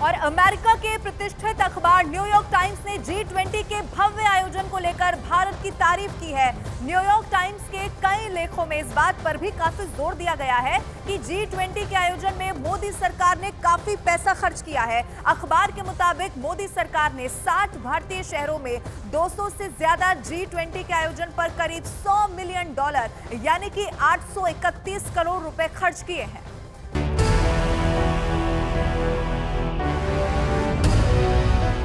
और अमेरिका के प्रतिष्ठित अखबार न्यूयॉर्क टाइम्स ने G20 के भव्य आयोजन को लेकर भारत की तारीफ की है। न्यूयॉर्क टाइम्स के कई लेखों में इस बात पर भी काफी जोर दिया गया है कि G20 के आयोजन में मोदी सरकार ने काफी पैसा खर्च किया है। अखबार के मुताबिक मोदी सरकार ने 60 भारतीय शहरों में 200 से ज्यादा G20 के आयोजन पर करीब $100 मिलियन यानी कि 831 करोड़ रुपए खर्च किए हैं।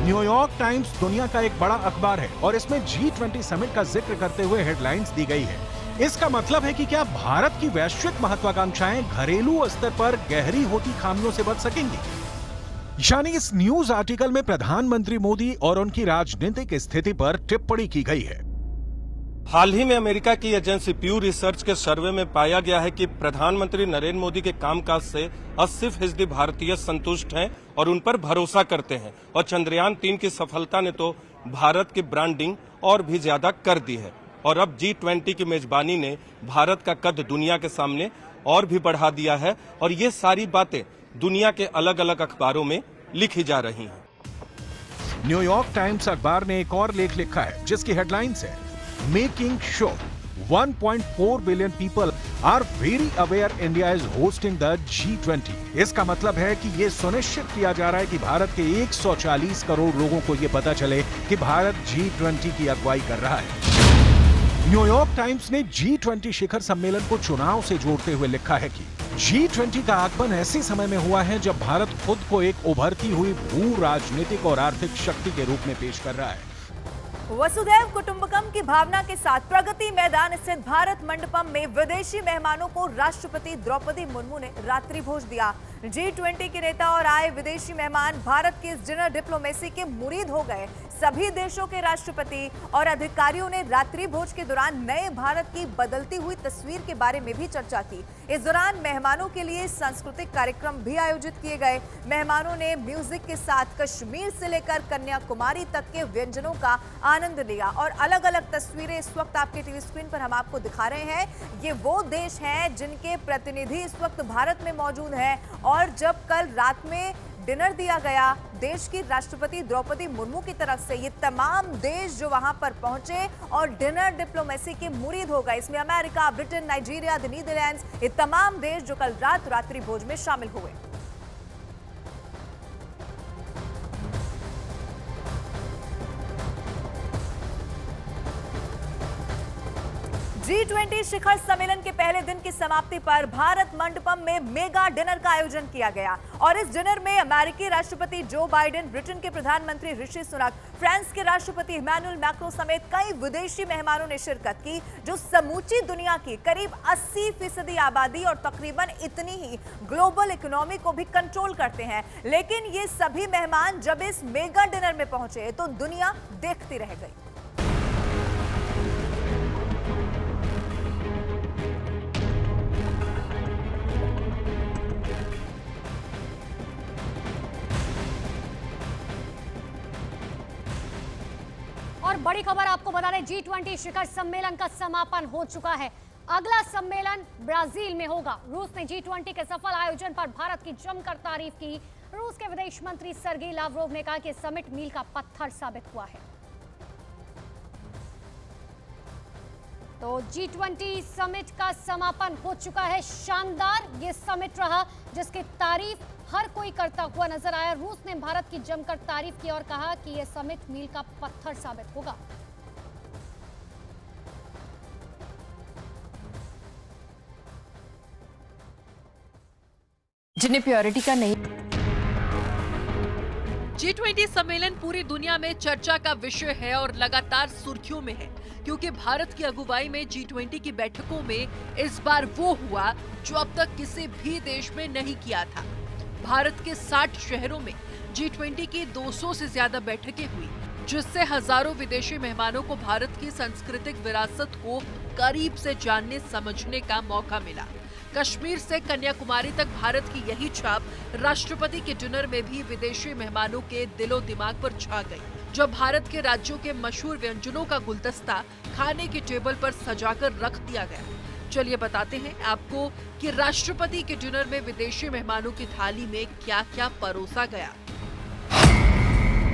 न्यूयॉर्क टाइम्स दुनिया का एक बड़ा अखबार है और इसमें G20 समिट का जिक्र करते हुए हेडलाइंस दी गई है। इसका मतलब है कि क्या भारत की वैश्विक महत्वाकांक्षाएं घरेलू स्तर पर गहरी होती खामियों से बच सकेंगी? यानी इस न्यूज आर्टिकल में प्रधानमंत्री मोदी और उनकी राजनीतिक स्थिति पर टिप्पणी की गई है। हाल ही में अमेरिका की एजेंसी प्यू रिसर्च के सर्वे में पाया गया है कि प्रधानमंत्री नरेंद्र मोदी के कामकाज से 80% भारतीय संतुष्ट हैं और उन पर भरोसा करते हैं। और चंद्रयान 3 की सफलता ने तो भारत की ब्रांडिंग और भी ज्यादा कर दी है। और अब G20 की मेजबानी ने भारत का कद दुनिया के सामने और भी बढ़ा दिया है और ये सारी बातें दुनिया के अलग अलग अखबारों में लिखी जा रही हैं। न्यूयॉर्क टाइम्स अखबार ने एक और लेख लिखा है जिसकी हेडलाइंस है Making sure 1.4 billion people are very aware India is hosting the G20। इसका मतलब है कि ये सुनिश्चित किया जा रहा है कि भारत के 140 करोड़ लोगों को ये पता चले कि भारत G20 की अगुवाई कर रहा है। न्यूयॉर्क टाइम्स ने G20 शिखर सम्मेलन को चुनाव से जोड़ते हुए लिखा है कि G20 का आगमन ऐसे समय में हुआ है जब भारत खुद को एक उभरती हुई भू राजनीतिक और आर्थिक शक्ति के रूप में पेश कर रहा है। वसुधैव कुटुंबकम की भावना के साथ प्रगति मैदान स्थित भारत मंडपम में विदेशी मेहमानों को राष्ट्रपति द्रौपदी मुर्मू ने रात्रि भोज दिया। G20 के नेता और आए विदेशी मेहमान भारत की इस डिनर डिप्लोमेसी के मुरीद हो गए। सभी देशों के राष्ट्रपति और अधिकारियों ने रात्रि भोज के दौरान नए भारत की बदलती हुई तस्वीर के बारे में भी चर्चा की। इस दौरान मेहमानों के लिए सांस्कृतिक कार्यक्रम भी आयोजित किए गए। मेहमानों ने म्यूजिक के साथ कश्मीर से लेकर कन्याकुमारी तक के व्यंजनों का आनंद लिया और अलग अलग तस्वीरें इस वक्त आपके टीवी स्क्रीन पर हम आपको दिखा रहे हैं। ये वो देश हैं जिनके प्रतिनिधि इस वक्त भारत में मौजूद हैं और जब कल रात में डिनर दिया गया देश की राष्ट्रपति द्रौपदी मुर्मू की तरफ से, ये तमाम देश जो वहां पर पहुंचे और डिनर डिप्लोमेसी के मुरीद हो गए। इसमें America, Britain, Nigeria, the Netherlands, ये तमाम देश जो कल रात रात्रि भोज में शामिल हुए। G20 शिखर सम्मेलन के पहले दिन की समाप्ति पर भारत मंडपम में मेगा डिनर का आयोजन किया गया और इस डिनर में अमेरिकी राष्ट्रपति जो बाइडेन, ब्रिटेन के प्रधानमंत्री ऋषि सुनक, फ्रांस के राष्ट्रपति इमैनुअल मैक्रों समेत कई विदेशी मेहमानों ने शिरकत की जो समूची दुनिया की करीब 80% आबादी और तकरीबन इतनी ही ग्लोबल इकोनॉमी को भी कंट्रोल करते हैं। लेकिन ये सभी मेहमान जब इस मेगा डिनर में पहुंचे तो दुनिया देखती रह गई। और बड़ी खबर आपको बता दें, G20 शिखर सम्मेलन का समापन हो चुका है। अगला सम्मेलन ब्राजील में होगा। रूस ने G20 के सफल आयोजन पर भारत की जमकर तारीफ की। रूस के विदेश मंत्री सर्गेई लावरोव ने कहा कि समिट मील का पत्थर साबित हुआ है। तो G20 समिट का समापन हो चुका है। शानदार ये समिट रहा जिसकी तारीफ हर कोई करता हुआ नजर आया। रूस ने भारत की जमकर तारीफ की और कहा कि यह समिट मील का पत्थर साबित होगा। जिन्हें प्योरिटी का नहीं। G20 सम्मेलन पूरी दुनिया में चर्चा का विषय है और लगातार सुर्खियों में है क्योंकि भारत की अगुवाई में G20 की बैठकों में इस बार वो हुआ जो अब तक किसी भी देश में नहीं किया था। भारत के 60 शहरों में G20 की 200 से ज्यादा बैठकें हुई जिससे हजारों विदेशी मेहमानों को भारत की सांस्कृतिक विरासत को करीब से जानने समझने का मौका मिला। कश्मीर से कन्याकुमारी तक भारत की यही छाप राष्ट्रपति के डिनर में भी विदेशी मेहमानों के दिलो दिमाग पर छा गई, जब भारत के राज्यों के मशहूर व्यंजनों का गुलदस्ता खाने की टेबल पर सजाकर रख दिया गया। चलिए बताते हैं आपको कि राष्ट्रपति के डिनर में विदेशी मेहमानों की थाली में क्या क्या परोसा गया।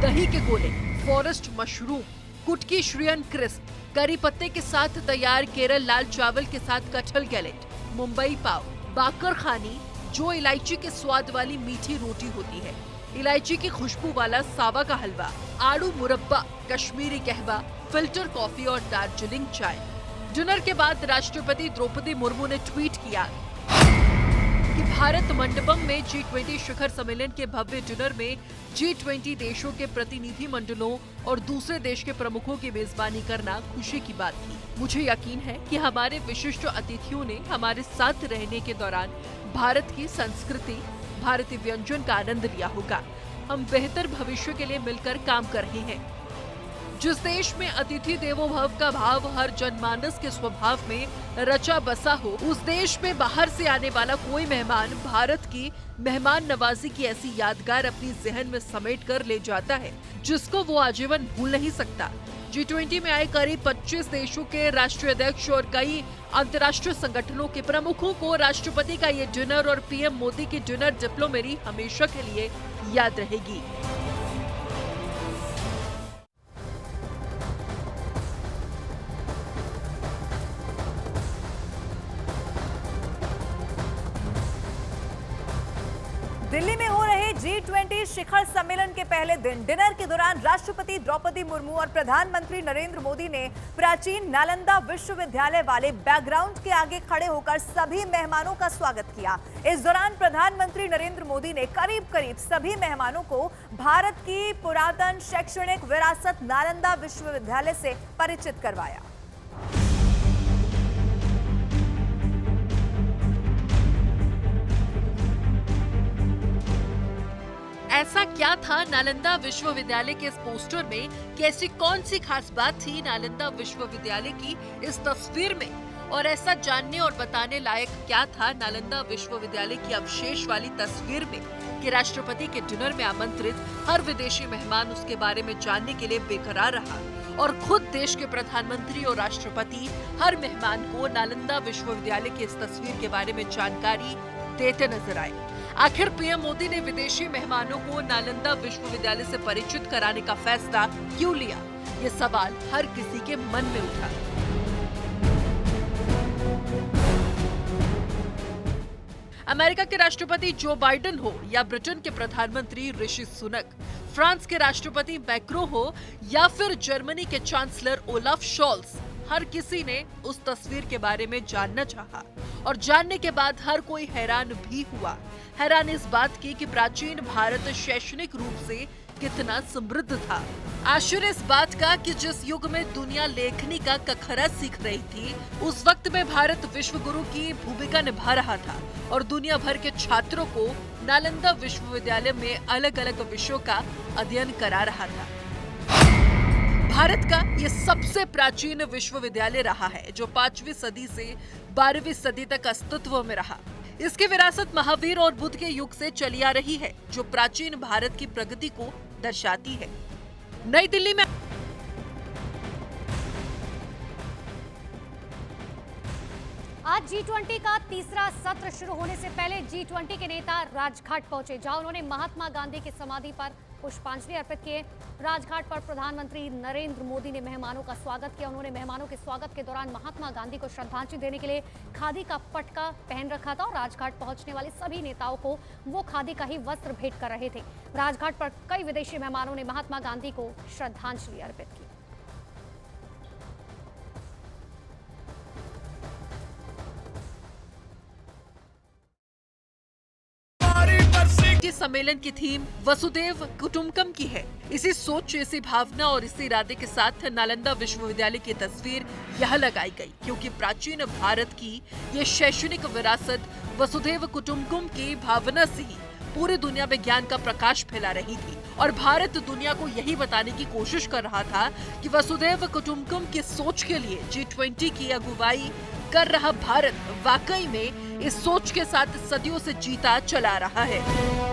दही के गोले, फॉरेस्ट मशरूम, कुटकी श्रियन क्रिस्प, करी पत्ते के साथ तैयार केरल लाल चावल के साथ कटहल गैलेट, मुंबई पाव, बाकर खानी जो इलायची के स्वाद वाली मीठी रोटी होती है, इलायची की खुशबू वाला सावा का हलवा, आड़ू मुरब्बा, कश्मीरी कहवा, फिल्टर कॉफी और दार्जिलिंग चाय। डिनर के बाद राष्ट्रपति द्रौपदी मुर्मू ने ट्वीट किया कि भारत मंडपम में G20 शिखर सम्मेलन के भव्य डिनर में G20 देशों के प्रतिनिधि मंडलों और दूसरे देश के प्रमुखों की मेजबानी करना खुशी की बात थी। मुझे यकीन है कि हमारे विशिष्ट अतिथियों ने हमारे साथ रहने के दौरान भारत की संस्कृति, भारतीय व्यंजन का आनंद लिया होगा। हम बेहतर भविष्य के लिए मिलकर काम कर रहे हैं। जिस देश में अतिथि देवो भव का भाव हर जनमानस के स्वभाव में रचा बसा हो, उस देश में बाहर से आने वाला कोई मेहमान भारत की मेहमान नवाजी की ऐसी यादगार अपनी जहन में समेट कर ले जाता है जिसको वो आजीवन भूल नहीं सकता। G20 में आए करीब 25 देशों के राष्ट्रीय अध्यक्ष और कई अंतर्राष्ट्रीय संगठनों के प्रमुखों को राष्ट्रपति का ये डिनर और पीएम मोदी की डिनर डिप्लोमेरी हमेशा के लिए याद रहेगी। दिल्ली में हो रहे G20 शिखर सम्मेलन के पहले दिन डिनर के दौरान राष्ट्रपति द्रौपदी मुर्मू और प्रधानमंत्री नरेंद्र मोदी ने प्राचीन नालंदा विश्वविद्यालय वाले बैकग्राउंड के आगे खड़े होकर सभी मेहमानों का स्वागत किया। इस दौरान प्रधानमंत्री नरेंद्र मोदी ने करीब सभी मेहमानों को भारत की पुरातन शैक्षणिक विरासत नालंदा विश्वविद्यालय से परिचित करवाया। ऐसा क्या था नालंदा विश्वविद्यालय के इस पोस्टर में, कैसी कौन सी खास बात थी नालंदा विश्वविद्यालय की इस तस्वीर में, और ऐसा जानने और बताने लायक क्या था नालंदा विश्वविद्यालय की अवशेष वाली तस्वीर में कि राष्ट्रपति के डिनर में आमंत्रित हर विदेशी मेहमान उसके बारे में जानने के लिए बेकरार रहा और खुद देश के प्रधानमंत्री और राष्ट्रपति हर मेहमान को नालंदा विश्वविद्यालय की इस तस्वीर के बारे में जानकारी देते नजर आए। आखिर पीएम मोदी ने विदेशी मेहमानों को नालंदा विश्वविद्यालय से परिचित कराने का फैसला क्यों लिया? ये सवाल हर किसी के मन में उठा। अमेरिका के राष्ट्रपति जो बाइडेन हो या ब्रिटेन के प्रधानमंत्री ऋषि सुनक, फ्रांस के राष्ट्रपति मैक्रो हो या फिर जर्मनी के चांसलर ओलाफ शॉल्स, हर किसी ने उस तस्वीर के बारे में जानना चाहा और जानने के बाद हर कोई हैरान भी हुआ। हैरान इस बात की कि प्राचीन भारत शैक्षणिक रूप से कितना समृद्ध था। आश्चर्य इस बात का कि जिस युग में दुनिया लेखनी का कखरा सीख रही थी, उस वक्त में भारत विश्व गुरु की भूमिका निभा रहा था और दुनिया भर के छात्रों को नालंदा विश्वविद्यालय में अलग अलग विषयों का अध्ययन करा रहा था। भारत का ये सबसे प्राचीन विश्वविद्यालय रहा है जो 5वीं सदी से 12वीं सदी तक अस्तित्व में रहा। इसकी विरासत महावीर और बुद्ध के युग से चली आ रही है जो प्राचीन भारत की प्रगति को दर्शाती है। नई दिल्ली में आज G20 का तीसरा सत्र शुरू होने से पहले G20 के नेता राजघाट पहुंचे, जहां उन्होंने महात्मा गांधी की समाधि पर पुष्पांजलि अर्पित किए। राजघाट पर प्रधानमंत्री नरेंद्र मोदी ने मेहमानों का स्वागत किया। उन्होंने मेहमानों के स्वागत के दौरान महात्मा गांधी को श्रद्धांजलि देने के लिए खादी का पटका पहन रखा था और राजघाट पहुंचने वाले सभी नेताओं को वो खादी का ही वस्त्र भेंट कर रहे थे। राजघाट पर कई विदेशी मेहमानों ने महात्मा गांधी को श्रद्धांजलि अर्पित की। सम्मेलन की थीम वसुधैव कुटुंबकम की है। इसी सोच, इसी भावना और इसी इरादे के साथ नालंदा विश्वविद्यालय की तस्वीर यह लगाई गई, क्योंकि प्राचीन भारत की ये शैक्षणिक विरासत वसुधैव कुटुंबकम की भावना से ही पूरी दुनिया में ज्ञान का प्रकाश फैला रही थी और भारत दुनिया को यही बताने की कोशिश कर रहा था कि वसुधैव कुटुंबकम की सोच के लिए G20 की अगुवाई कर रहा भारत वाकई में इस सोच के साथ सदियों से जीता चला रहा है।